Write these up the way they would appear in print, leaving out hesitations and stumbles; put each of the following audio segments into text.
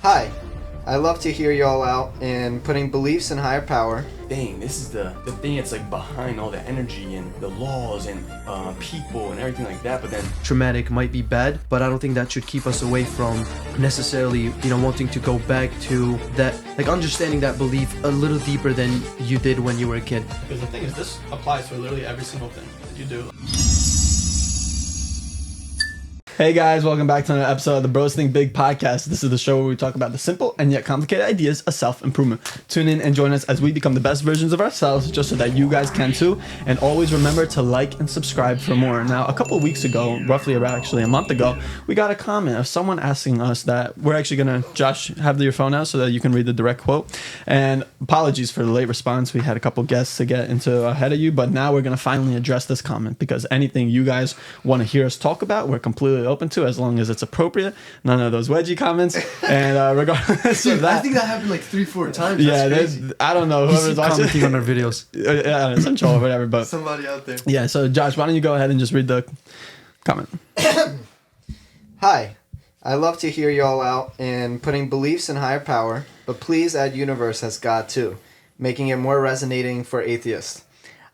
Hi, I love to hear y'all out in putting beliefs in higher power. Dang, this is the thing that's like behind all the energy and the laws and people and everything like that. But then traumatic might be bad, but I don't think that should keep us away from necessarily, wanting to go back to that, like understanding that belief a little deeper than you did when you were a kid. Because the thing is, this applies for literally every single thing that you do. Hey guys, welcome back to another episode of the Bros Think Big podcast. This is the show where we talk about the simple and yet complicated ideas of self-improvement. Tune in and join us as we become the best versions of ourselves, just so that you guys can too. And always remember to like and subscribe for more. Now, a couple of weeks ago, roughly about actually a month ago, we got a comment of someone asking us that we're actually gonna, Josh, have your phone out so that you can read the direct quote. And apologies for the late response. We had a couple guests to get into ahead of you, but now we're gonna finally address this comment because anything you guys want to hear us talk about, we're completely open to, as long as it's appropriate. None of those wedgie comments. And regardless of that, I think that happened like 3-4 times. yeah, I don't know whoever's commenting on our videos. Yeah, essential or whatever. But Somebody out there. yeah, so Josh, why don't you go ahead and just read the comment? Hi, I love to hear y'all out in putting beliefs in higher power, but please add universe as God too, making it more resonating for atheists.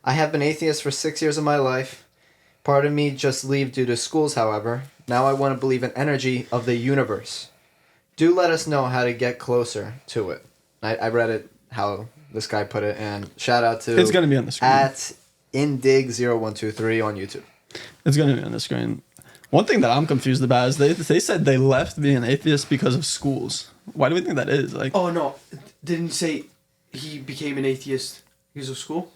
I have been atheist for 6 years of my life. Part of me just leave due to schools, however. Now I want to believe in energy of the universe. Do let us know how to get closer to it. I read it, how this guy put it, and shout out to... It's going to be on the screen. At indig0123 on YouTube. It's going to be on the screen. One thing that I'm confused about is they said they left being atheist because of schools. Why do we think that is? Like, Oh no, didn't say he became an atheist because of school?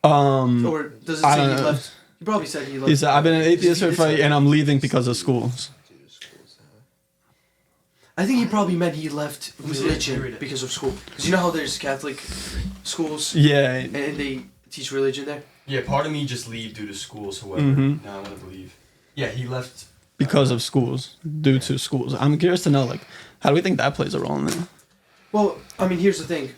Or does it I say don't he know. left? He probably said he left. he said, I've been an atheist for 5 years and I'm leaving because of schools. I think he probably meant he left religion because of school. Because you know how there's Catholic schools Yeah. and they teach religion there? yeah, part of me just leave due to schools. However, Mhm. now I want to believe. Yeah, he left Because of schools. Due to schools. I'm curious to know, like, how do we think that plays a role in it? Well, I mean, here's the thing.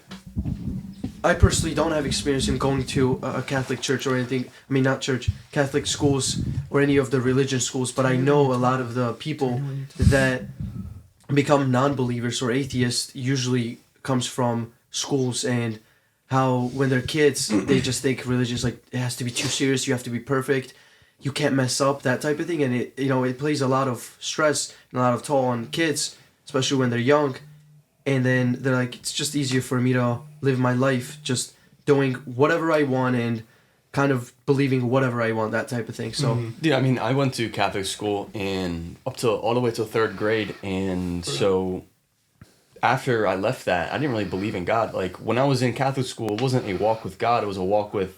I personally don't have experience in going to a Catholic church or anything. I mean, not church, Catholic schools or any of the religion schools, but I know a lot of the people that become non-believers or atheists usually comes from schools, and how when they're kids, they just think religion is like, it has to be too serious, you have to be perfect, you can't mess up, that type of thing. And it plays a lot of stress and a lot of toll on kids, especially when they're young. And then they're like, it's just easier for me to live my life just doing whatever I want and kind of believing whatever I want, that type of thing. So Yeah, I mean, I went to Catholic school and all the way till 3rd grade, and so after I left that, I didn't really believe in God. Like, when I was in Catholic school, it wasn't a walk with God, it was a walk with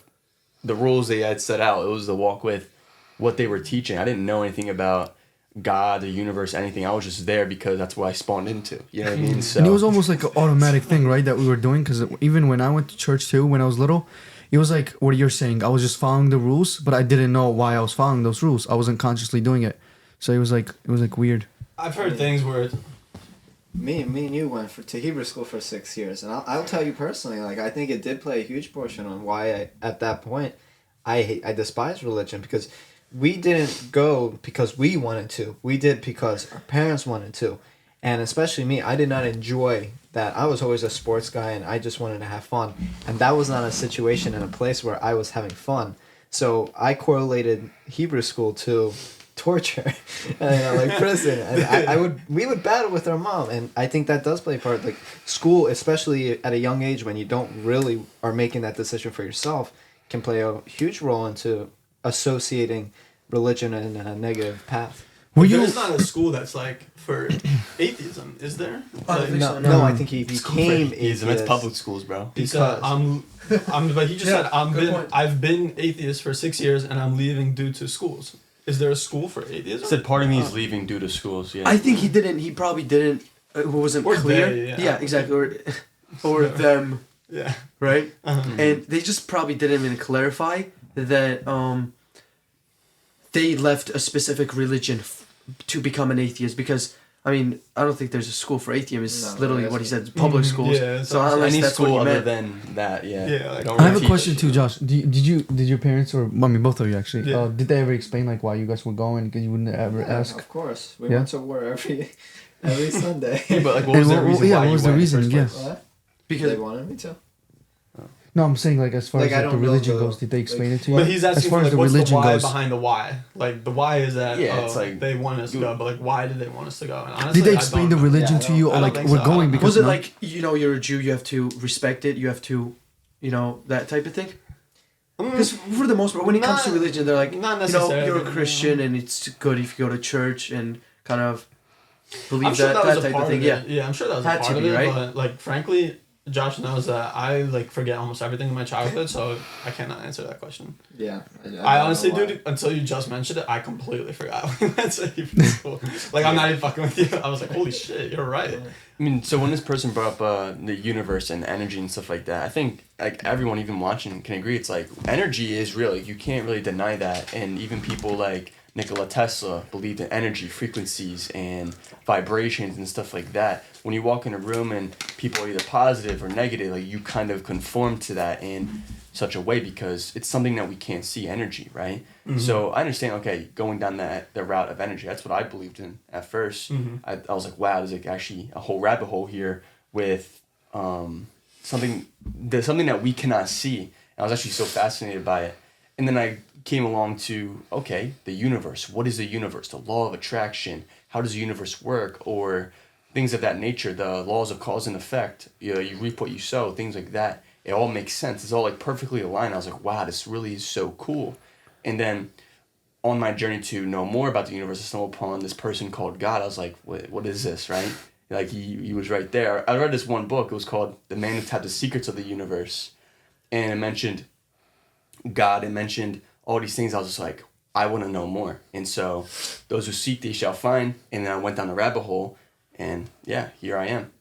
the rules they had set out. It was a walk with what they were teaching. I didn't know anything about God, the universe, anything. I was just there because that's what I spawned into. You know what I mean? So And it was almost like an automatic thing, right, that we were doing? Because even when I went to church too, when I was little, it was like what you're saying. I was just following the rules, but I didn't know why I was following those rules. I wasn't consciously doing it, so it was like weird. I've heard things where Me and you went to Hebrew school for 6 years, and I'll tell you personally, like, I think it did play a huge portion on why at that point I despised religion, because we didn't go because we wanted to. We did because our parents wanted to. And especially me, I did not enjoy that. I was always a sports guy and I just wanted to have fun. And that was not a situation in a place where I was having fun. So I correlated Hebrew school to torture, like prison. And we would battle with our mom. And I think that does play a part. Like, school, especially at a young age when you don't really are making that decision for yourself, can play a huge role into associating religion in a negative path. there's not a school that's like for atheism, is there? I don't Like, think so, No, I think he School for became atheism. It's public schools, bro. Because but he just Yeah, said good point. I've been atheist for 6 years and I'm leaving due to schools. Is there a school for atheism? I said part of me is leaving due to schools. Yeah. I think he probably didn't, it wasn't Or clear. they, yeah. Exactly. Or them, Yeah. right? And they just probably didn't even clarify that they left a specific religion to become an atheist, because I mean, I don't think there's a school for atheism. It's No, literally what he said, public schools. Yeah, so unless Any that's what school he other meant. than that, yeah. Yeah, like- They don't I have really a teach question it. too, Josh. Did your parents, or I mean both of you actually, Yeah. did they ever explain like why you guys were going? Because you wouldn't ever ask. Of course. We Yeah. went to war every Sunday. Yeah, but like, what was the reason why what you was the went in reason? first Yeah. place? What? Because They wanted me to. No, I'm saying like as far Like, as I like, the don't know religion the- goes, did they explain like- it to you? But he's asking as far for, as like, the what's the religion why goes, behind the why? Like, the why is that, Yeah, it's like, they want us to go, but, like, why did they want us to go? And honestly, did they I explain don't the know. religion Yeah, to you, I or don't like think we're so. I going don't know. because was it no? like, you're a Jew, you have to respect it, you have to, that type of thing? Because for the most part, when it comes to Not- religion, they're like, not necessarily, you're a no. Christian and it's good if you go to church and kind of believe I'm sure that was a type part of thing. of it. Yeah, I'm sure that was Had a to part of be, it. right? But like, frankly, Josh knows that I like forget almost everything in my childhood, so I cannot answer that question. Yeah. I don't honestly, know why. dude, until you just mentioned it, I completely forgot when we went to Hebrew school. Like, I'm not even fucking with you. I was like, holy shit, you're right. I mean, so when this person brought up the universe and energy and stuff like that, I think like everyone even watching can agree. It's like energy is real. Like, you can't really deny that. And even people like Nikola Tesla believed in energy, frequencies, and vibrations and stuff like that. When you walk in a room and people are either positive or negative, like you kind of conform to that in such a way because it's something that we can't see, energy, right? Mm-hmm. So I understand, okay, going down the route of energy, that's what I believed in at first. Mm-hmm. I was like, wow, there's like actually a whole rabbit hole here with something that we cannot see. And I was actually so fascinated by it. And then I came along to, okay, the universe. What is the universe? The law of attraction. How does the universe work? Or things of that nature, the laws of cause and effect. You reap what you sow, things like that. It all makes sense. It's all like perfectly aligned. I was like, wow, this really is so cool. And then on my journey to know more about the universe, I stumbled upon this person called God. I was like, what is this, right? Like, he was right there. I read this one book. It was called The Man Who Tapped the Secrets of the Universe. And it mentioned God. It mentioned all these things. I was just like, I want to know more. And so those who seek, they shall find. And then I went down the rabbit hole. And yeah, here I am.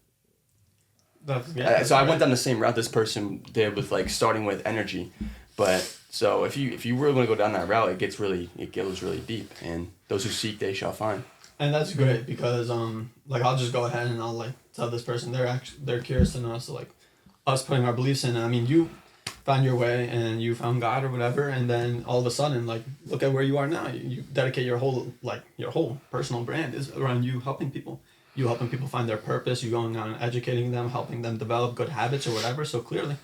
So I went down the same route this person did with like starting with energy. But so if you really want to go down that route, it goes really deep. And those who seek, they shall find. And that's great because like I'll just go ahead and I'll like tell this person they're curious to know us, like us putting our beliefs in. I mean, you found your way and you found God or whatever, and then all of a sudden, like, look at where you are now. You dedicate your whole personal brand is around you helping people. You helping people find their purpose. You going out and educating them, helping them develop good habits or whatever. So clearly,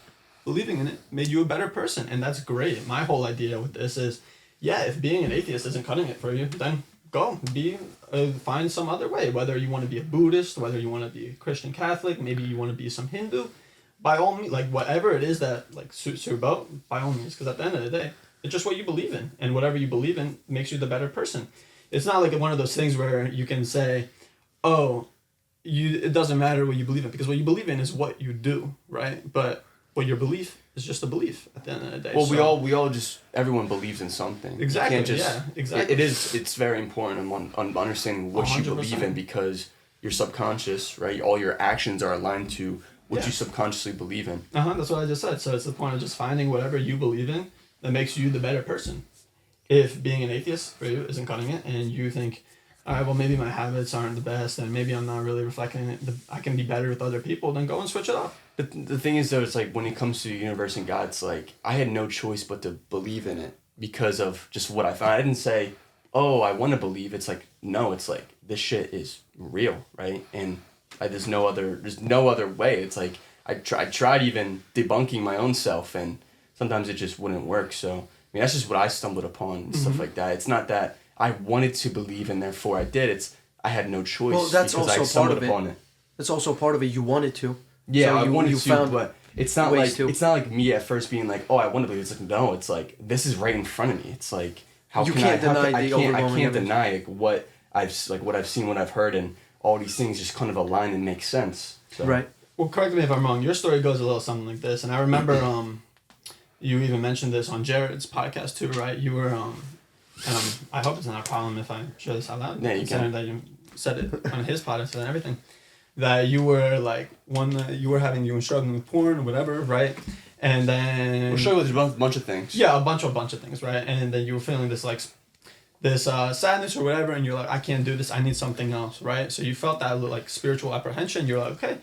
believing in it made you a better person, and that's great. My whole idea with this is, yeah, if being an atheist isn't cutting it for you, then go find some other way. Whether you want to be a Buddhist, whether you want to be a Christian Catholic, maybe you want to be some Hindu, by all means, like whatever it is that like suits your boat, by all means. Because at the end of the day, it's just what you believe in, and whatever you believe in makes you the better person. It's not like one of those things where you can say, oh, it doesn't matter what you believe in, because what you believe in is what you do, right? But what your belief is just a belief at the end of the day. Well, so, we all just, everyone believes in something. Exactly, You can't just, yeah, exactly. It's very important on understanding what you believe in, 100%. because your subconscious, right? All your actions are aligned to what Yeah. you subconsciously believe in. That's what I just said. So it's the point of just finding whatever you believe in that makes you the better person. If being an atheist for you isn't cutting it, and you think, all right, well, maybe my habits aren't the best, and maybe I'm not really reflecting it, I can be better with other people, then go and switch it up. But the thing is, though, it's like when it comes to the universe and God, it's like I had no choice but to believe in it because of just what I found. I didn't say, oh, I want to believe. It's like, no, it's like this shit is real, right? And there's no other way. It's like I tried even debunking my own self, and sometimes it just wouldn't work. So I mean, that's just what I stumbled upon and stuff like that. It's not that I wanted to believe and therefore I did. It's I had no choice. Well, that's because I also part of stumbled it. upon That's also part of it. You wanted to. Yeah, So I wanted you to, found but it's not ways like to. it's not like me at first being like, oh, I want to believe. It's like, no, it's like this is right in front of me. It's like how You can can't I? How deny can, the I can't overwhelming evidence. deny like what I've seen, what I've heard, and all these things just kind of align and make sense. So. Right. Well, correct me if I'm wrong. Your story goes a little something like this, and I remember you even mentioned this on Jared's podcast too, right? You were I hope it's not a problem if I share this out loud. Yeah, you considering can. that you said it on his podcast and everything. That you were like you were struggling with porn or whatever, right? And then We're struggling with a bunch of things. yeah, a bunch of things, right? And then you were feeling this like this sadness or whatever, and you're like, I can't do this. I need something else, right? So you felt that like spiritual apprehension. You're like, okay,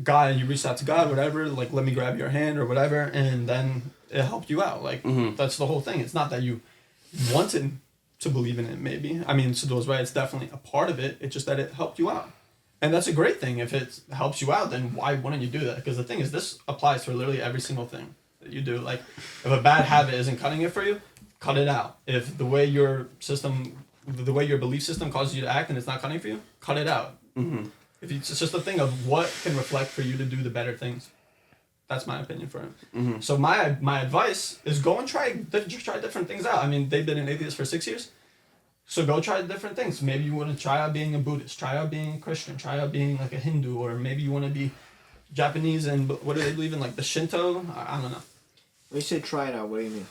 God, and you reached out to God, whatever. Like, let me grab your hand or whatever, and then it helped you out. Like that's the whole thing. It's not that you wanted to believe in it. Maybe I mean, Sadul's right. It's definitely a part of it. It's just that it helped you out. And that's a great thing. If it helps you out, then why wouldn't you do that? Because the thing is, this applies for literally every single thing that you do. Like, if a bad habit isn't cutting it for you, cut it out. If the way your belief system causes you to act and it's not cutting for you, cut it out. Mm-hmm. If it's just a thing of what can reflect for you to do the better things. That's my opinion for it. Mm-hmm. So my advice is go and try different things out. I mean, they've been an atheist for 6 years. So go try different things. Maybe you want to try out being a Buddhist, try out being a Christian, try out being like a Hindu, or maybe you want to be Japanese and what do they believe in, like the Shinto? I don't know. When you say try it out, what do you mean?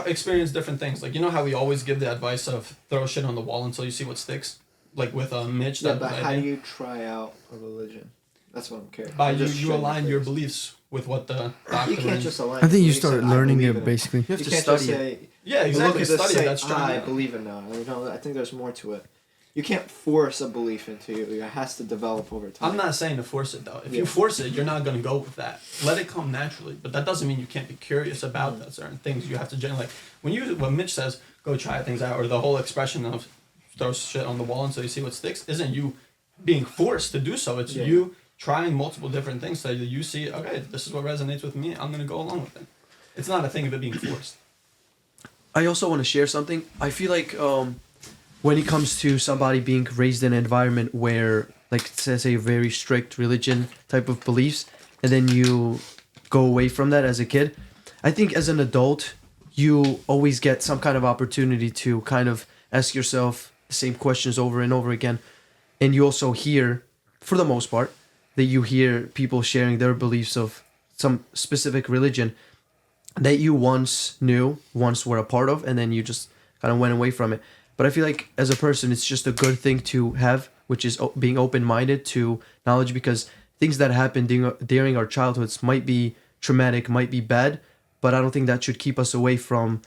Experience different things. Like, you know how we always give the advice of throw shit on the wall until you see what sticks? Like with Mitch. Yeah, but how do you try out a religion? That's what I'm curious. By you align your beliefs with what the doctor. You can't just align. I think you said, start "I learning believe it in basically. You have You to can't study just it. say, Yeah, exactly. Look at this, Study say, that's strong. I believe it now. You know, I think there's more to it. You can't force a belief into you. It has to develop over time. I'm not saying to force it though. If Yeah. you force it, you're not gonna go with that. Let it come naturally. But that doesn't mean you can't be curious about that certain things. You have to generally, like when Mitch says go try things out, or the whole expression of throw shit on the wall until you see what sticks, isn't you being forced to do so. It's Yeah. you trying multiple different things so that you see, okay, this is what resonates with me. I'm gonna go along with it. It's not a thing of it being forced. I also want to share something. I feel like when it comes to somebody being raised in an environment where, like, say a very strict religion type of beliefs, and then you go away from that as a kid, I think as an adult, you always get some kind of opportunity to kind of ask yourself the same questions over and over again. And you also hear, for the most part, that you hear people sharing their beliefs of some specific religion that you once knew, once were a part of, and then you just kind of went away from it. But I feel like as a person, it's just a good thing to have, which is being open-minded to knowledge, because things that happen during our childhoods might be traumatic, might be bad, but I don't think that should keep us away from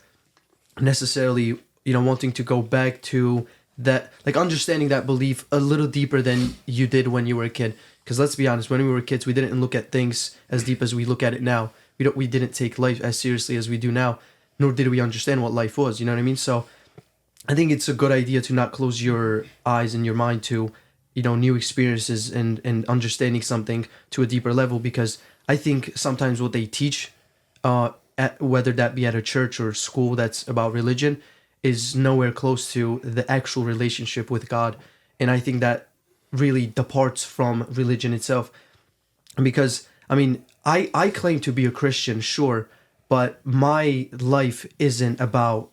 necessarily, wanting to go back to that, like understanding that belief a little deeper than you did when you were a kid. Because let's be honest, when we were kids, we didn't look at things as deep as we look at it now. We didn't take life as seriously as we do now, nor did we understand what life was. You know what I mean? So I think it's a good idea to not close your eyes and your mind to, new experiences and understanding something to a deeper level. Because I think sometimes what they teach, whether that be at a church or school that's about religion, is nowhere close to the actual relationship with God. And I think that really departs from religion itself. Because, I claim to be a Christian, sure, but my life isn't about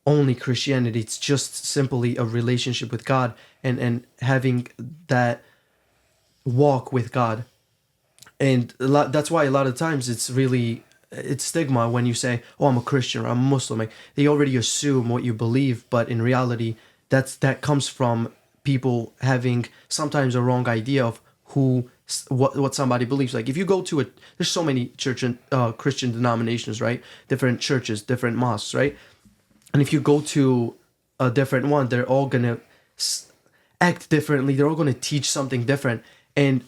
only Christianity. It's just simply a relationship with God and having that walk with God. And that's why a lot of times it's stigma when you say, oh, I'm a Christian or I'm a Muslim. Like, they already assume what you believe, but in reality, that comes from people having sometimes a wrong idea of what somebody believes. Like, if you go to there's so many church and Christian denominations, right? Different churches, different mosques, right? And if you go to a different one, they're all gonna act differently. They're all gonna teach something different. And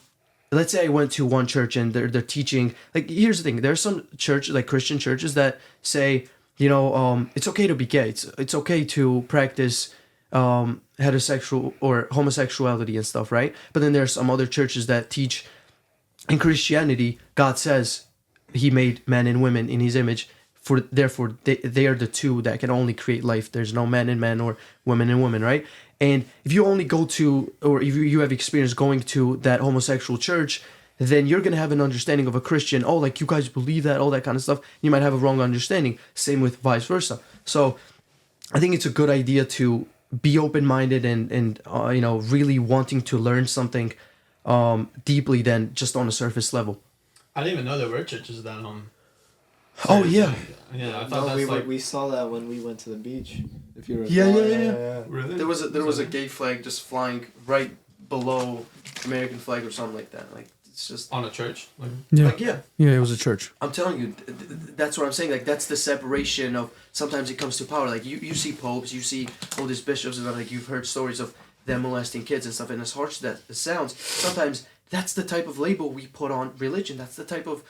let's say I went to one church and they're teaching, like, here's the thing. There's some church, like Christian churches, that say, it's okay to be gay. It's okay to practice heterosexual or homosexuality and stuff, right? But then there's some other churches that teach, in Christianity, God says he made men and women in his image, therefore they are the two that can only create life. There's no man and man or women and women, right? And if you only go to, or if you have experience going to that homosexual church, then you're going to have an understanding of a Christian. Oh, like, you guys believe that, all that kind of stuff. You might have a wrong understanding. Same with vice versa. So I think it's a good idea to be open-minded and really wanting to learn something deeply than just on a surface level. I didn't even know there were churches that Oh yeah. Yeah, I thought we saw that when we went to the beach. If you Yeah. really. There was a gay flag just flying right below American flag or something like that. Like, it's just On a church. Like, Yeah, it was a church. I'm telling you, that's what I'm saying. Like, that's the separation of, sometimes it comes to power. Like, you see popes, you see all these bishops, and like, you've heard stories of them molesting kids and stuff. And as harsh as that sounds, sometimes that's the type of label we put on religion. That's the type of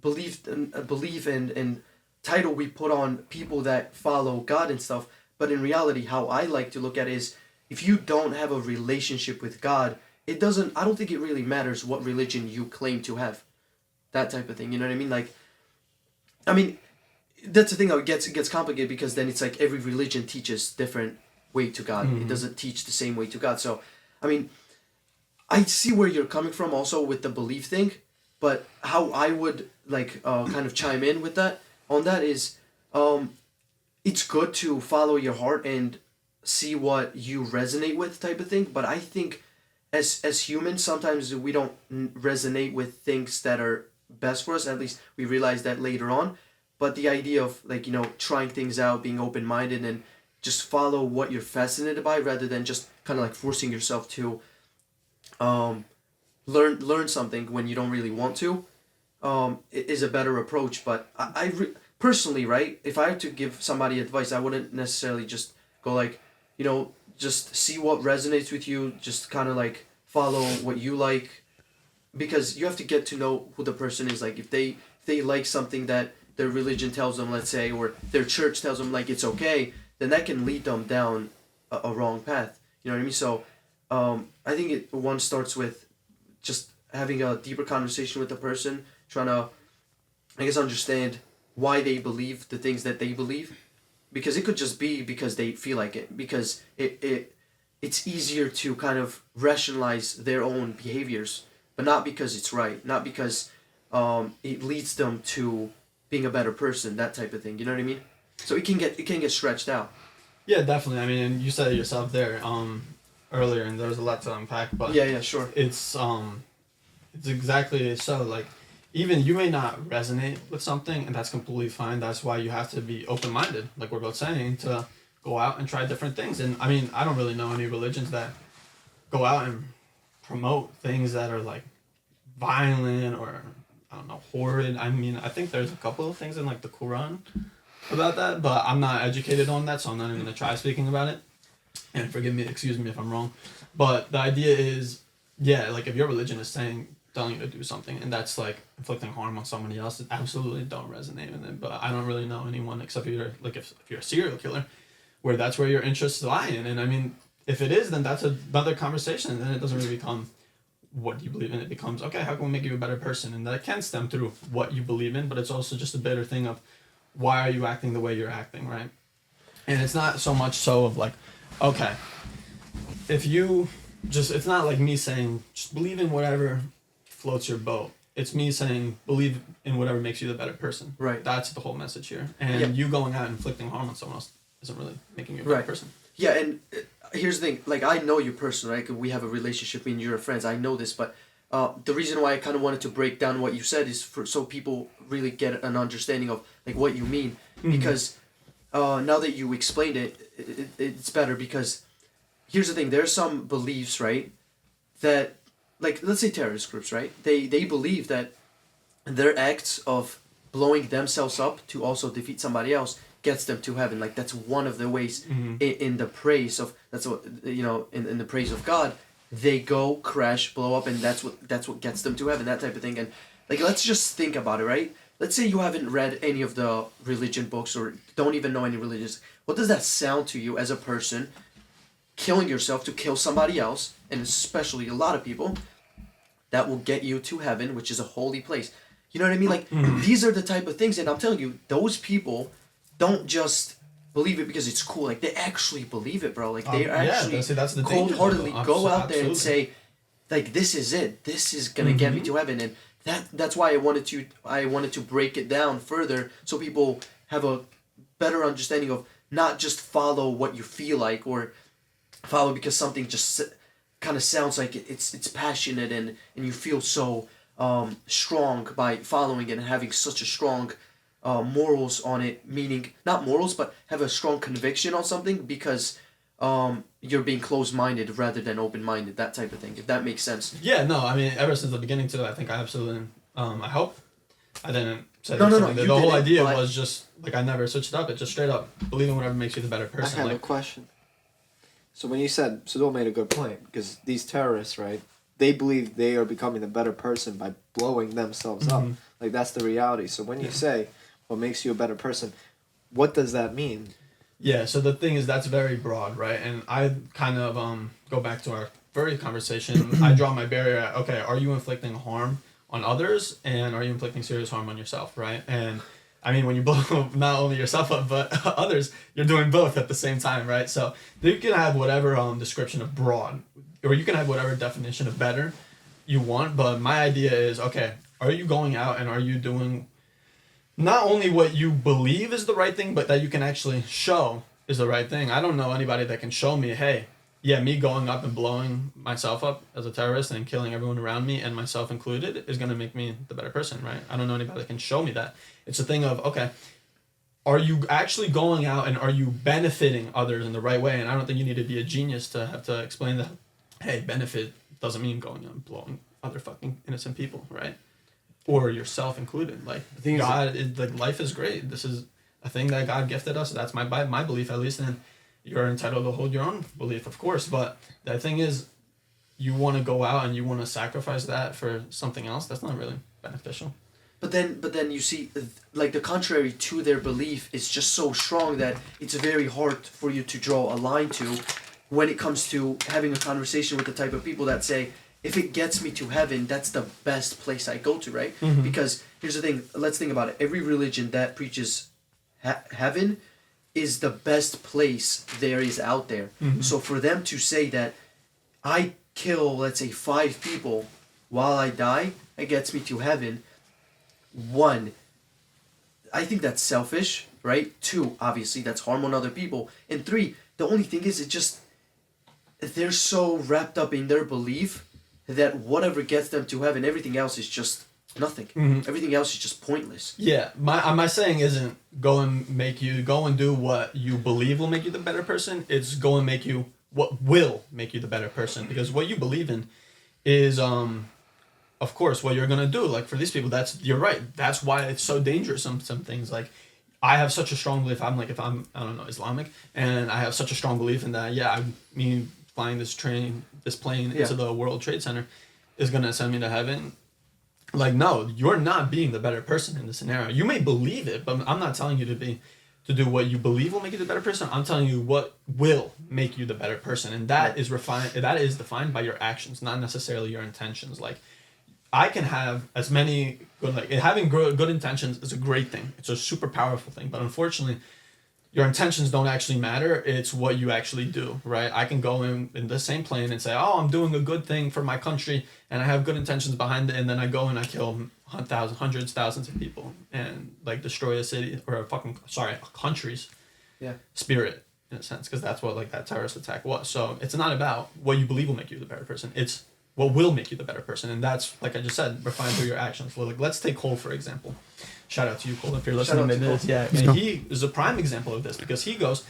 belief and title we put on people that follow God and stuff. But in reality, how I like to look at it is, if you don't have a relationship with God, it doesn't. I don't think it really matters what religion you claim to have, that type of thing. You know what I mean? Like, I mean, that's the thing. How it gets complicated because then it's like every religion teaches different way to God. It doesn't teach the same way to God. So, I mean, I see where you're coming from also with the belief thing, but how I would like kind of chime in with that on that is, it's good to follow your heart and see what you resonate with type of thing. But I think as humans sometimes we don't resonate with things that are best for us. At least we realize that later on. But the idea of like trying things out, being open minded, and just follow what you're fascinated by rather than just kind of like forcing yourself to learn something when you don't really want to is a better approach. But personally, right, if I had to give somebody advice, I wouldn't necessarily just go like, just see what resonates with you, just kind of like follow what you like, because you have to get to know who the person is. Like if they like something that their religion tells them, let's say, or their church tells them like it's okay, then that can lead them down a wrong path. You know what I mean? So I think one starts with just having a deeper conversation with the person, trying to, I guess, understand why they believe the things that they believe, because it could just be because they feel like it, because it's easier to kind of rationalize their own behaviors, but not because it's right, not because it leads them to being a better person, that type of thing. You know what I mean? So it can get stretched out. Yeah, definitely. I mean, and you said it yourself there earlier, and there was a lot to unpack. But Yeah, sure. It's exactly so. Like, even you may not resonate with something, and that's completely fine. That's why you have to be open minded, like we're both saying, to go out and try different things. And I mean, I don't really know any religions that go out and promote things that are like violent or, I don't know, horrid. I mean, I think there's a couple of things in like the Quran about that, but I'm not educated on that, so I'm not even gonna try speaking about it. And excuse me if I'm wrong, but the idea is, yeah, like if your religion is telling you to do something, and that's like inflicting harm on somebody else, it absolutely don't resonate with it. But I don't really know anyone except if you're a serial killer, where that's where your interests lie in. And I mean, if it is, then that's another conversation, and then it doesn't really become what do you believe in. It becomes, okay, how can we make you a better person? And that can stem through what you believe in, but it's also just a better thing of why are you acting the way you're acting, right? And it's not so much so of like, okay, if you just, it's not like me saying just believe in whatever floats your boat. It's me saying believe in whatever makes you the better person. Right. That's the whole message here. And you going out and inflicting harm on someone else isn't really making you a better person. Yeah, and here's the thing. Like, I know you personally, right? 'Cause we have a relationship, me and you're friends. I know this, but the reason why I kind of wanted to break down what you said is so people really get an understanding of like what you mean. Mm-hmm. Because now that you explained it's better. Because here's the thing. There are some beliefs, right, that, like, let's say terrorist groups, right? They believe that their acts of blowing themselves up to also defeat somebody else gets them to heaven. Like, that's one of the ways in the praise of, that's what, in the praise of God, they go crash, blow up, and that's what gets them to heaven, that type of thing. And like, let's just think about it, right? Let's say you haven't read any of the religion books or don't even know any religions. What does that sound to you as a person, killing yourself to kill somebody else, and especially a lot of people, that will get you to heaven, which is a holy place? You know what I mean? Like, these are the type of things, and I'm telling you, those people don't just believe it because it's cool. Like, they actually believe it, bro. Like, they actually that's the cold-heartedly go out there absolutely. and say, like, this is it. This is gonna get me to heaven. And that's why I wanted to break it down further so people have a better understanding of not just follow what you feel like or follow because something just kind of sounds like it's passionate and you feel so strong by following it and having such a strong morals on it, meaning not morals but have a strong conviction on something because you're being closed-minded rather than open-minded, that type of thing, if that makes sense. Yeah, no, I mean, ever since the beginning too, I think I absolutely, I hope I didn't say No, the whole idea was just, like, I never switched it up. It just straight up, believe in whatever makes you the better person. I have a question. So when you said, Sadul made a good point, because these terrorists, right, they believe they are becoming a better person by blowing themselves up. Like, that's the reality. So when you say, what makes you a better person, what does that mean? Yeah, so the thing is, that's very broad, right? And I kind of go back to our for a conversation, I draw my barrier at, okay, are you inflicting harm on others, and are you inflicting serious harm on yourself, right? And I mean, when you blow not only yourself up, but others, you're doing both at the same time, right? So you can have whatever description of broad, or you can have whatever definition of better you want, but my idea is, okay, are you going out and are you doing not only what you believe is the right thing, but that you can actually show is the right thing? I don't know anybody that can show me, hey, yeah, me going up and blowing myself up as a terrorist and killing everyone around me, and myself included, is going to make me the better person, right? I don't know anybody that can show me that. It's a thing of, okay, are you actually going out and are you benefiting others in the right way? And I don't think you need to be a genius to have to explain that, hey, benefit doesn't mean going out and blowing other fucking innocent people, right? Or yourself included. Like, the thing God, like, life is great. This is a thing that God gifted us. That's my belief, at least, and you're entitled to hold your own belief, of course, but the thing is, you want to go out and you want to sacrifice that for something else, that's not really beneficial. But then you see, like, the contrary to their belief is just so strong that it's very hard for you to draw a line to when it comes to having a conversation with the type of people that say, if it gets me to heaven, that's the best place I go to, right? Mm-hmm. Because here's the thing, let's think about it. Every religion that preaches heaven is the best place there is out there. Mm-hmm. So for them to say that I kill, let's say, 5 people while I die, it gets me to heaven. 1, I think that's selfish, right? 2, obviously, that's harm on other people. And 3, the only thing is, they're so wrapped up in their belief that whatever gets them to heaven, everything else is just nothing. Mm-hmm. Everything else is just pointless. Yeah, my saying isn't go and do what you believe will make you the better person. It's go and make you what will make you the better person. Because what you believe in is, of course, what you're gonna do. Like, for these people, you're right. That's why it's so dangerous. Some things, like, I have such a strong belief. If I'm I don't know, Islamic, and I have such a strong belief in that. Yeah, me flying this plane into the World Trade Center is gonna send me to heaven. Like, no, you're not being the better person in this scenario. You may believe it, but I'm not telling you to do what you believe will make you the better person. I'm telling you what will make you the better person, and that is defined by your actions, not necessarily your intentions. Like, I can have as many having good intentions is a great thing. It's a super powerful thing, but unfortunately, your intentions don't actually matter. It's what you actually do, right? I can go in the same plane and say, oh, I'm doing a good thing for my country, and I have good intentions behind it, and then I go and I kill hundreds, thousands of people, and, like, destroy a city or a country's spirit, in a sense, because that's what, like, that terrorist attack was. So it's not about what you believe will make you the better person. It's what will make you the better person, and that's, like I just said, refined through your actions. Well, like, let's take Cole, for example. Shout out to you, Cole, if you're listening to this. Yeah, and he is a prime example of this, because he goes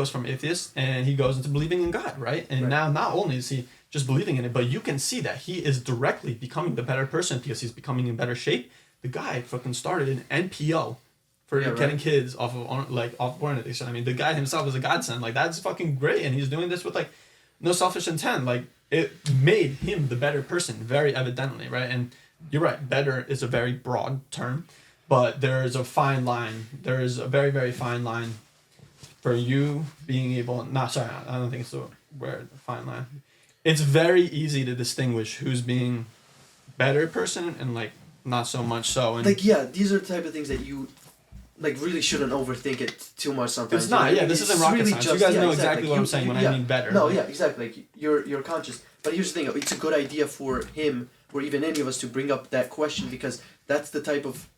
from atheist and he goes into believing in God, right? And now not only is he just believing in it, but you can see that he is directly becoming the better person because he's becoming in better shape. The guy fucking started an NPO for getting kids off of porn addiction. I mean, the guy himself is a godsend. Like, that's fucking great, and he's doing this with, like, no selfish intent. Like, it made him the better person, very evidently, right? And you're right, better is a very broad term. But there is a fine line. There is a very, very fine line for you being able... I don't think it's the word, fine line. It's very easy to distinguish who's being better person and, like, not so much so. And, like, yeah, these are the type of things that you, like, really shouldn't overthink it too much sometimes. It's not, this isn't rocket science. You guys know exactly what I'm saying when I mean better. No, yeah, exactly. Like, you're conscious. But here's the thing. It's a good idea for him, or even any of us, to bring up that question, because that's the type of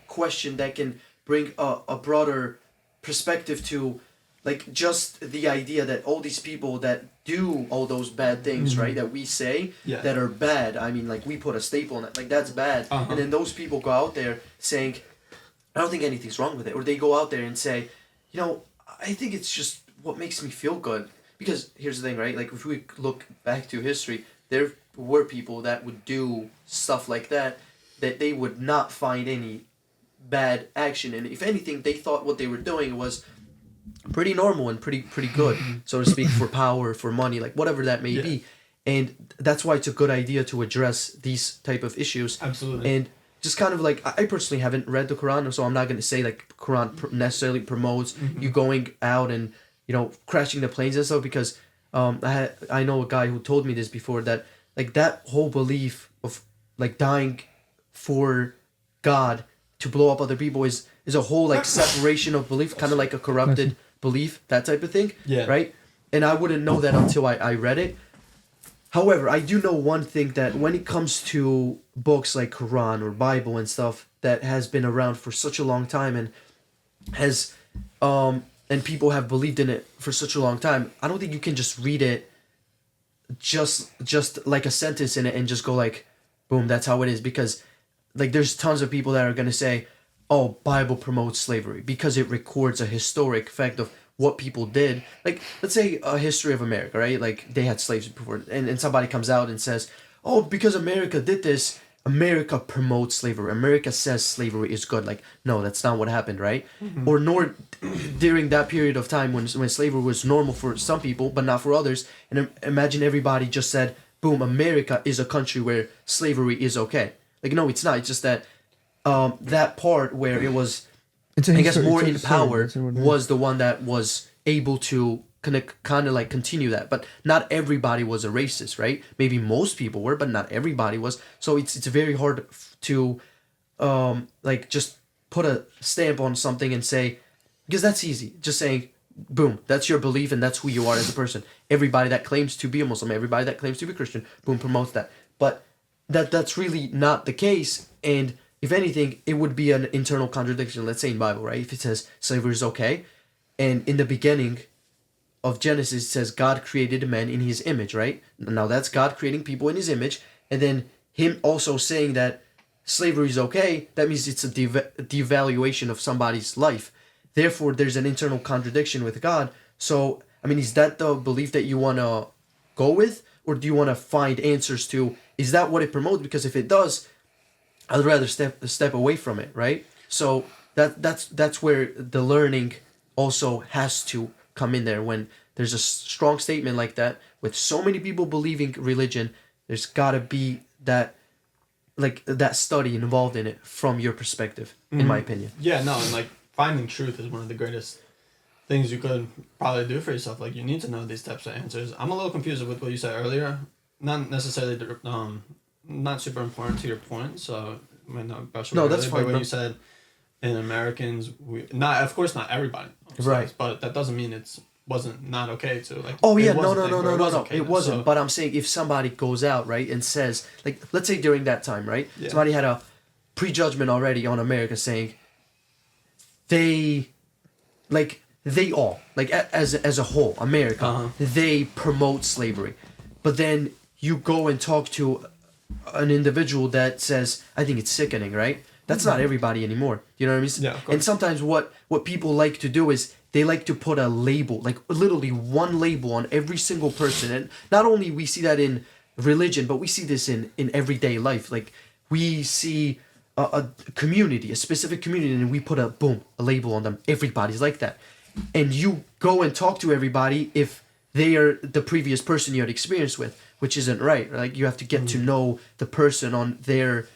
question that can bring a broader perspective to, like, just the idea that all these people that do all those bad things, right, that we say that are bad, I mean, like, we put a staple on it, like, that's bad, and then those people go out there saying, I don't think anything's wrong with it, or they go out there and say, you know, I think it's just what makes me feel good. Because here's the thing, right, like, if we look back to history, there were people that would do stuff like that they would not find any bad action, and if anything, they thought what they were doing was pretty normal and pretty good, so to speak, for power, for money, like, whatever that may be. And that's why it's a good idea to address these type of issues. Absolutely. And just kind of, like, I personally haven't read the Quran, so I'm not going to say, like, Quran necessarily promotes you going out and, you know, crashing the planes and stuff, because I know a guy who told me this before, that like that whole belief of like dying for God to blow up other people is a whole like separation of belief, kind of like a corrupted belief, that type of thing. Yeah. Right. And I wouldn't know that until I read it. However, I do know one thing, that when it comes to books like Quran or Bible and stuff that has been around for such a long time and has and people have believed in it for such a long time, I don't think you can just read it just like a sentence in it and just go like, boom, that's how it is. Because like there's tons of people that are going to say, oh, Bible promotes slavery because it records a historic fact of what people did. Like, let's say a history of America, right? Like they had slaves before, and somebody comes out and says, oh, because America did this, America promotes slavery. America says slavery is good. Like, no, that's not what happened, right? Mm-hmm. Or nor during that period of time when slavery was normal for some people, but not for others. And imagine everybody just said, boom, America is a country where slavery is okay. Like, no, it's not. It's just that that part where it was, I guess, more in power was the one that was able to kind of like continue that. But not everybody was a racist, right? Maybe most people were, but not everybody was. So it's very hard to like just put a stamp on something and say, because that's easy, just saying, boom, that's your belief and that's who you are as a person. Everybody that claims to be a Muslim, everybody that claims to be Christian, boom, promotes that. But that's really not the case. And if anything, it would be an internal contradiction. Let's say in Bible, right? If it says slavery is okay, and in the beginning of Genesis it says God created man in his image, right? Now that's God creating people in his image, and then him also saying that slavery is okay, that means it's a devaluation of somebody's life. Therefore, there's an internal contradiction with God. So, I mean, is that the belief that you want to go with? Or do you want to find answers to, is that what it promotes? Because if it does, I'd rather step away from it, right? So that's where the learning also has to come in there. When there's a strong statement like that, with so many people believing religion, there's got to be that, like, that study involved in it from your perspective, in my opinion. Yeah, no, and like finding truth is one of the greatest things you could probably do for yourself. Like, you need to know these types of answers. I'm a little confused with what you said earlier. Not necessarily not super important to your point, so I mean, no, that's fine. But when you said in Americans, of course not everybody, right? But that doesn't mean wasn't not okay to, like. Oh yeah, no, okay, it wasn't. So. But I'm saying, if somebody goes out, right, and says, like, let's say during that time, right, yeah. somebody had a prejudgment already on America, saying they all, like, as a whole, America, they promote slavery, but then you go and talk to an individual that says, I think it's sickening, right? That's not everybody anymore. You know what I mean? Yeah, of course. And sometimes what people like to do is they like to put a label, like literally one label on every single person. And not only we see that in religion, but we see this in everyday life. Like, we see a community, a specific community, and we put a label on them. Everybody's like that. And you go and talk to everybody if they are the previous person you had experience with, which isn't right. Like, you have to get to know the person on their,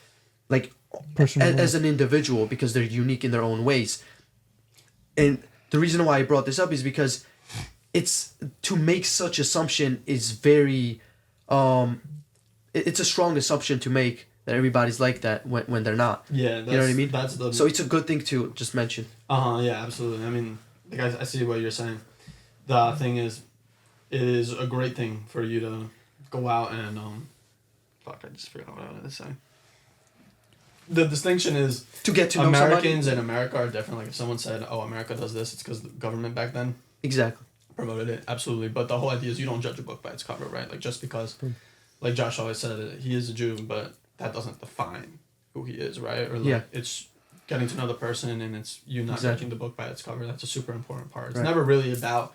like, as an individual, because they're unique in their own ways. And the reason why I brought this up is because it's, to make such assumption is very, it's a strong assumption to make that everybody's like that when they're not. Yeah, you know what I mean? That's so it's a good thing to just mention. Yeah, absolutely. I mean, like, I see what you're saying. The thing is, it is a great thing for you to go out and I just forgot what I wanted to say. The distinction is, to get to know Americans somebody. in America are different. Like, if someone said, "Oh, America does this," it's because the government back then exactly promoted it. Absolutely, but the whole idea is you don't judge a book by its cover, right? Like, just because, like Josh always said, he is a Jew, but that doesn't define who he is, right? Or like, it's getting to know the person, and it's you not judging the book by its cover. That's a super important part. It's never really about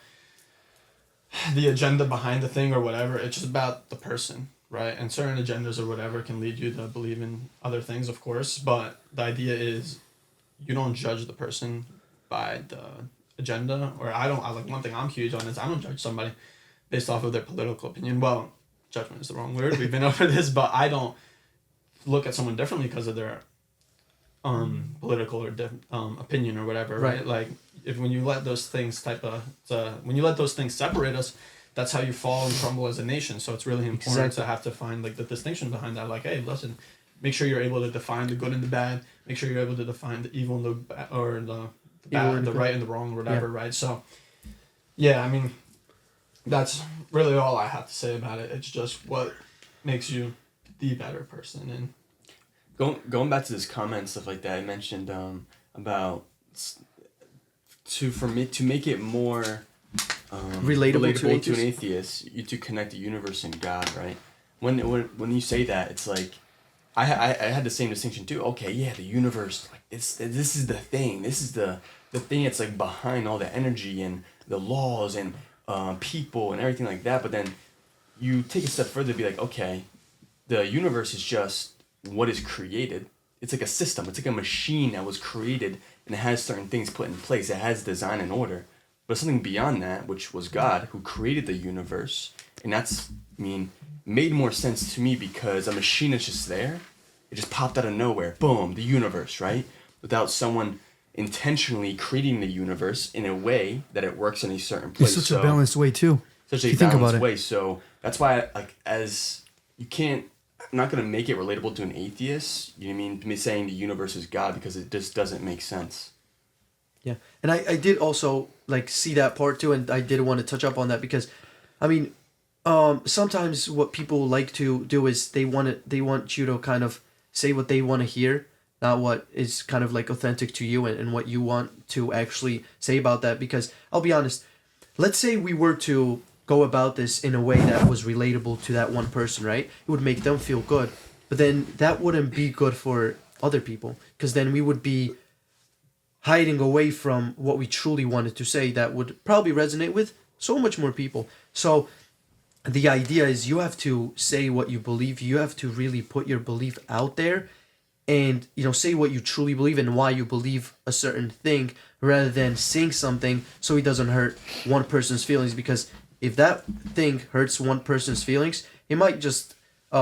the agenda behind the thing or whatever. It's just about the person, right? And certain agendas or whatever can lead you to believe in other things, of course, but the idea is you don't judge the person by the agenda. Or like, one thing I'm huge on is I don't judge somebody based off of their political opinion. Well, judgment is the wrong word, we've been over this, but I don't look at someone differently because of their political or opinion or whatever, right? Like, when you let those things separate us, that's how you fall and crumble as a nation. So it's really important Exactly. to have to find like the distinction behind that. Like, hey, listen, make sure you're able to define the good and the bad. Make sure you're able to define the evil and the bad, and the good. right and the wrong, or whatever. Right. So, yeah, I mean, that's really all I have to say about it. It's just what makes you the better person. And Going back to this comment and stuff like that, I mentioned about to make it more Relatable to to an atheist, to connect the universe and God, right? When you say that, it's like I had the same distinction too. Okay, yeah, the universe, like this is the thing. This is the thing that's like behind all the energy and the laws and people and everything like that. But then you take a step further to be like, okay, the universe is just what is created. It's like a system. It's like a machine that was created and it has certain things put in place. It has design and order. But something beyond that, which was God, who created the universe, and made more sense to me because a machine is just there. It just popped out of nowhere. Boom, the universe, right? Without someone intentionally creating the universe in a way that it works in a certain place. It's such a balanced way too. Such if a you think about balanced it. way. So that's why, I'm not gonna make it relatable to an atheist. You know what I mean? Me saying the universe is God because it just doesn't make sense. Yeah, and I did also like see that part too, and I did want to touch up on that because, I mean, sometimes what people like to do is they want you to kind of say what they want to hear, not what is kind of like authentic to you and what you want to actually say about that. Because I'll be honest, let's say we were to go about this in a way that was relatable to that one person, right? It would make them feel good, but then that wouldn't be good for other people because then we would be hiding away from what we truly wanted to say that would probably resonate with so much more people. So the idea is you have to say what you believe. You have to really put your belief out there and, say what you truly believe and why you believe a certain thing rather than saying something so it doesn't hurt one person's feelings. Because if that thing hurts one person's feelings, it might just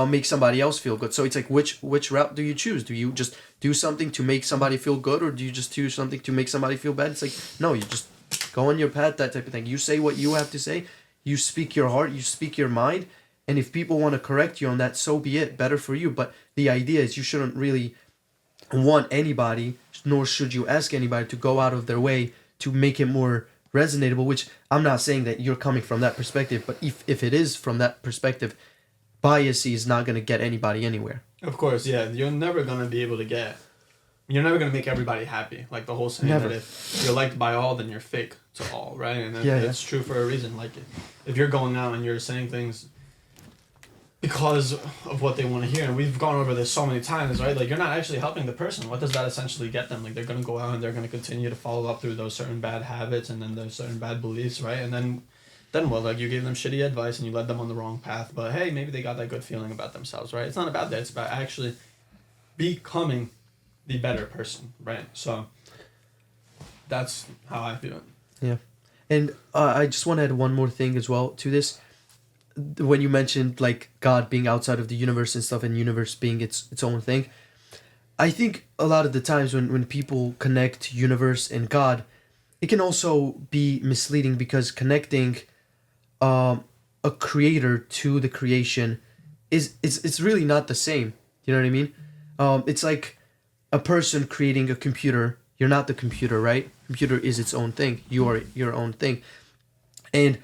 make somebody else feel good. So it's like, which route do you choose? Do you just do something to make somebody feel good, or do you just do something to make somebody feel bad? It's like, no, you just go on your path, that type of thing. You say what you have to say. You speak your heart. You speak your mind. And if people want to correct you on that, so be it. Better for you. But the idea is you shouldn't really want anybody, nor should you ask anybody to go out of their way to make it more resonatable, which I'm not saying that you're coming from that perspective, but if it is from that perspective, bias is not going to get anybody anywhere. of course, yeah, you're never gonna make everybody happy. Like the whole saying Never. that if you're liked by all, then you're fake to all, right? And Yeah, that's true for a reason. Like if you're going out and you're saying things because of what they want to hear, and we've gone over this so many times, right? Like you're not actually helping the person. What does that essentially get them? Like they're gonna go out and they're gonna continue to follow up through those certain bad habits and then those certain bad beliefs, right? And then what? Like you gave them shitty advice and you led them on the wrong path. But hey, maybe they got that good feeling about themselves, right? It's not about that. It's about actually becoming the better person, right? So that's how I feel. Yeah. And I just want to add one more thing as well to this. When you mentioned like God being outside of the universe and stuff and universe being its own thing, I think a lot of the times when people connect universe and God, it can also be misleading because connecting a creator to the creation it's really not the same. You know what I mean? It's like a person creating a computer. You're not the computer, right? Computer is its own thing. You are your own thing. And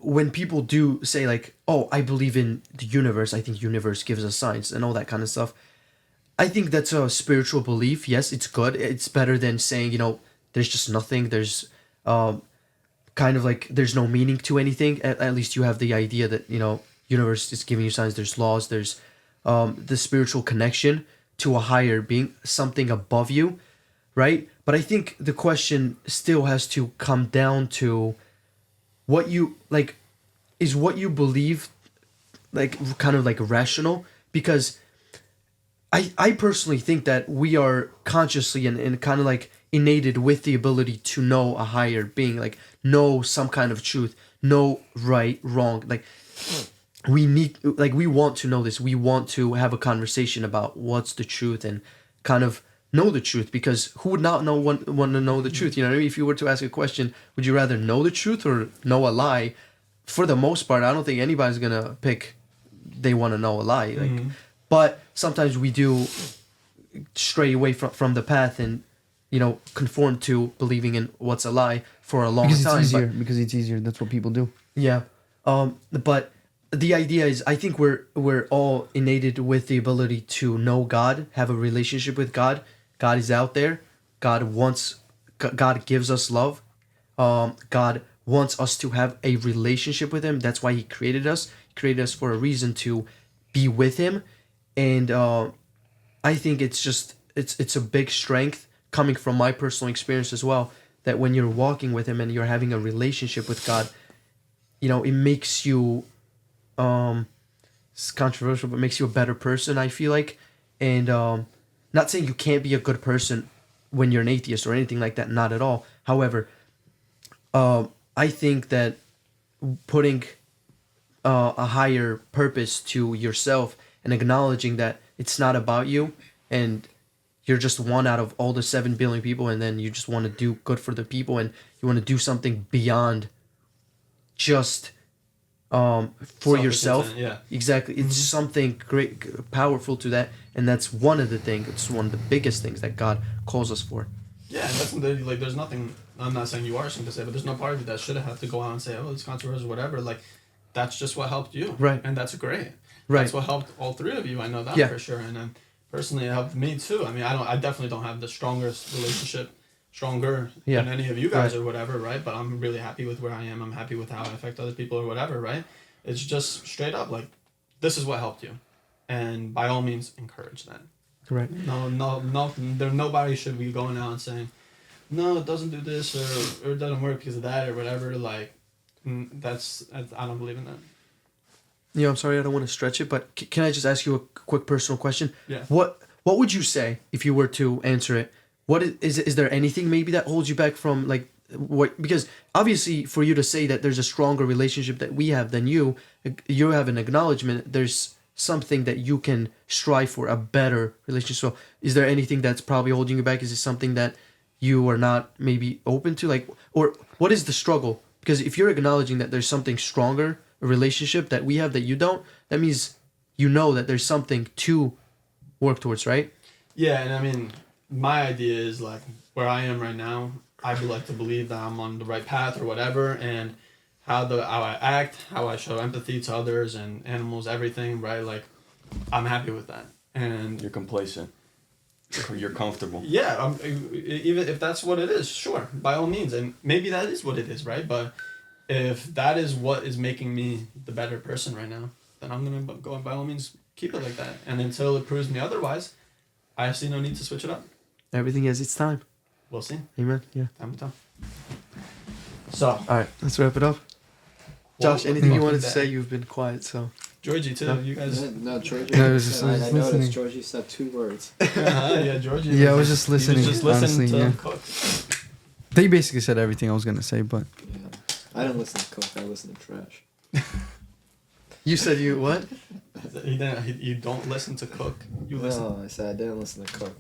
when people do say like, oh, I believe in the universe, I think universe gives us signs and all that kind of stuff, I think that's a spiritual belief. Yes, it's good. It's better than saying, there's just nothing. There's kind of like there's no meaning to anything. At least you have the idea that, universe is giving you signs. There's laws. There's the spiritual connection to a higher being, something above you, right? But I think the question still has to come down to what you like. Is what you believe like kind of like rational? Because I personally think that we are consciously and kind of like innated with the ability to know a higher being, like know some kind of truth, know right, wrong. Like we want to know this. We want to have a conversation about what's the truth and kind of know the truth, because who would not want to know the truth? You know what I mean? If you were to ask a question, would you rather know the truth or know a lie? for the most part, I don't think anybody's gonna pick they want to know a lie. Like, Mhm. but sometimes we do stray away from the path and conform to believing in what's a lie for a long Because time. it's easier. Because it's easier. That's what people do. Yeah. But the idea is, I think we're all innated with the ability to know God, have a relationship with God. God is out there. God gives us love. God wants us to have a relationship with Him. That's why He created us. He created us for a reason to be with Him, and I think it's a big strength coming from my personal experience as well. That when you're walking with Him and you're having a relationship with God, it makes you it's controversial, but makes you a better person, I feel like. And not saying you can't be a good person when you're an atheist or anything like that, not at all. However, I think that putting a higher purpose to yourself and acknowledging that it's not about you and you're just one out of all the 7 billion people, and then you just want to do good for the people and you want to do something beyond just for Selfish yourself. intent, yeah. Exactly. It's something great, powerful to that, and that's one of the things. It's one of the biggest things that God calls us for. Yeah, and that's like. There's nothing. I'm not saying you are something to say, but there's no part of you that should have to go out and say, "Oh, it's controversial, whatever." Like, that's just what helped you, Right. And that's great. Right. That's what helped all three of you. I know that Yeah. for sure. And then personally, it helped me too. I mean, I definitely don't have the strongest relationship, stronger Yeah. than any of you guys Right. or whatever, right? But I'm really happy with where I am. I'm happy with how I affect other people or whatever, right? It's just straight up like, this is what helped you, and by all means, encourage that. Right. No, nobody should be going out and saying, no, it doesn't do this or it doesn't work because of that or whatever. Like, I don't believe in that. I'm sorry, I don't want to stretch it, but can I just ask you a quick personal question? Yeah. What would you say if you were to answer it? What is there anything maybe that holds you back from, like, what? Because obviously, for you to say that there's a stronger relationship that we have than you have an acknowledgement. There's something that you can strive for, a better relationship. So, is there anything that's probably holding you back? Is it something that you are not maybe open to, like, or what is the struggle? Because if you're acknowledging that there's something stronger, a relationship that we have that you don't, that means that there's something to work towards, right? Yeah, and I mean, my idea is like where I am right now. I would like to believe that I'm on the right path or whatever, and how I act, how I show empathy to others and animals, everything, right? Like, I'm happy with that, and You're complacent. You're comfortable. yeah, even if that's what it is, sure, by all means, and maybe that is what it is, right? But if that is what is making me the better person right now, then I'm gonna go and by all means keep it like that, and until it proves me otherwise, I see no need to switch it up. Everything has its time. We'll see. Amen. Yeah. Time will tell. So, All right, let's wrap it up. Josh, Well, anything you wanted to that- say? You've been quiet, so. Georgie too. No. You guys. No, Georgie. No, I was just I listening. noticed Georgie said 2 words. Yeah, Georgie. Yeah, I was just he was listening, just listening honestly, to yeah. Cook. They basically said everything I was gonna say, but Yeah. I didn't listen to Coke. I listened to trash. You said you what? He didn't. You don't listen to Cook. You listen. No, I said I didn't listen to Coke.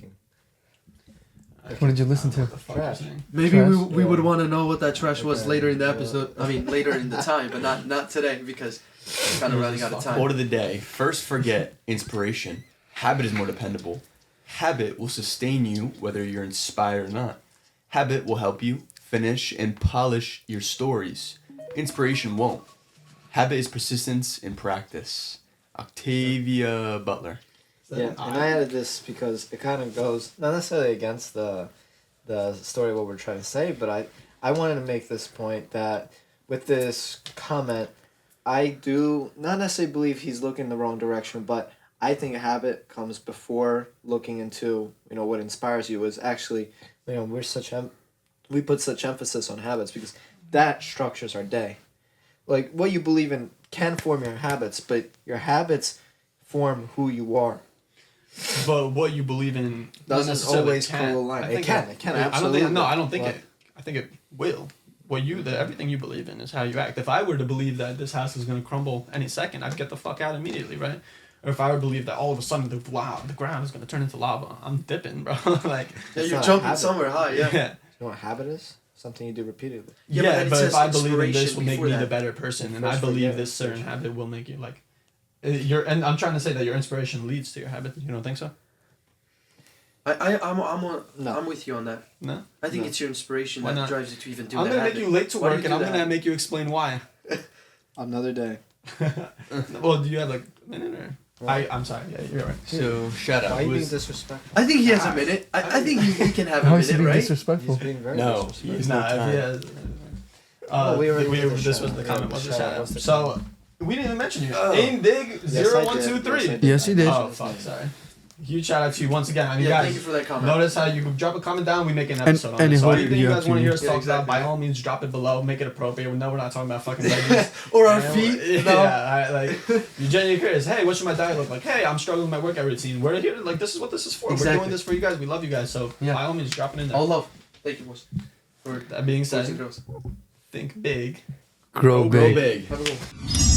What did you listen to? What the fuck you're Trash. saying. Maybe Trash? we would Yeah. want to know what that trash was Okay, later in the yeah. episode. I mean, later in the time, but not today because we're kind of running out of time. Quote of the day. First forget inspiration. Habit is more dependable. Habit will sustain you whether you're inspired or not. Habit will help you finish and polish your stories. Inspiration won't. Habit is persistence in practice. Octavia Butler. Yeah, and I added this because it kind of goes not necessarily against the story of what we're trying to say, but I wanted to make this point that with this comment, I do not necessarily believe he's looking the wrong direction, but I think a habit comes before looking into what inspires you. Is actually we put such emphasis on habits because that structures our day. Like what you believe in can form your habits, but your habits form who you are. But what you believe in Doesn't necessarily always can. co-align. I It think can absolutely. I don't think But- I think it will. Everything you believe in is how you act. If I were to believe that this house is gonna crumble any second, I'd get the fuck out immediately, right? Or if I were to believe that all of a sudden the ground is gonna turn into lava, I'm dipping, bro. Like, Yeah, It's you're not a jumping habit. somewhere high. Yeah. yeah. You know what habit is? something you do repeatedly. Yeah, Yeah, but but it if says I believe in this inspiration will make before me the that. better person, and I First believe forget this certain inspiration. habit will make you like. And I'm trying to say that your inspiration leads to your habit. You don't think so? I'm with you on that. No. I think No. it's your inspiration Why that not? drives you to even do I'm that gonna habit. make you late to Why do work, you and do I'm that gonna habit? make you explain why. Another day. Well, do you have like a minute or? I'm sorry. Yeah, you're right. So shout Why out. are you being Who's, disrespectful? I think he has a minute. I think he can have a How is he minute, being right? disrespectful? He's being very No, disrespectful. He's no not. time. Yeah. Oh, we already did the this shout was out. the Yeah, comment. the Was the shout shout out. out. What's the So comment? we didn't even mention you. Oh. Aim big Yes, 0 I 1 did. 2 3. Yes, I did. Yes, he did. Oh fuck! Sorry. Huge shout out to you once again. I mean, Yeah, guys. thank you for that comment. Notice how you drop a comment down, we make an And- episode on and it. So who anything do you you guys have want to to- hear us Yeah, talk exactly. about, by all means, drop it below. Make it appropriate. We know we're not talking about fucking legends. Or our And feet. we're- No. Yeah, like you're genuinely curious. Hey, what should my diet look like? Hey, I'm struggling with my workout routine. We're here. Like this is what this is for. We're Exactly. doing this for you guys. We love you guys. So Yeah. by all means, drop it in there. All love. Thank you, boys. For That being boys and said, girls. think big. Grow Go big. big. Have a good one.